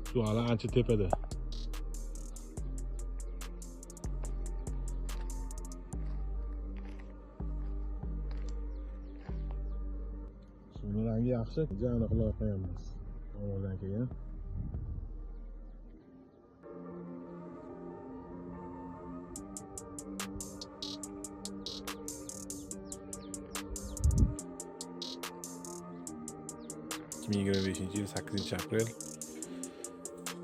Su hali ancha tepada. Suvning rangi yaxshi, juda aniqlab qo'yamiz. Yomg'irdan keyin. Yil 8-aprel.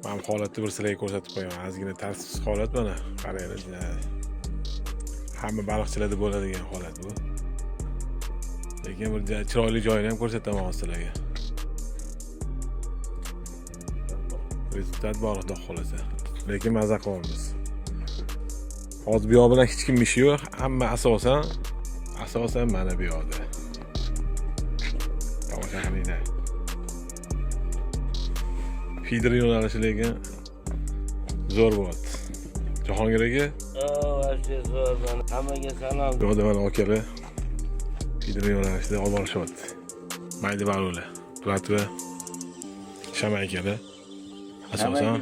Mana bu holatni bir sizlarga ko'rsatib qo'yaman. Ozgina tartibsiz holat mana. Qaranglar. Hamma baliqchilarda bo'ladigan holat bu. Lekin bir chiroyli joyini ham ko'rsataman sizlarga. Rezultat bor xudo xolasa. Lekin maza qilamiz. Hozir bu yoq bilan hech kim ishi yo'q. Hamma asosan mana bu yoqda. Tomosha qilinglar. Feeder yo'nalishi lekin zo'r bo'ldi. Jahongir aka. Vashti zo'r. Hammaga salom. Yo'qda mana akalar feeder yo'nalishida olib borishyapti. Mayli balular. Platva shamaykalar. Asosan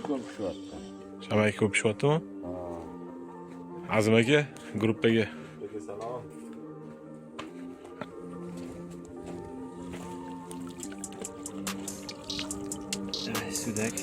shamayka ko'p pishyaptimi? Azim aka gruppaga. Salom. Sudak.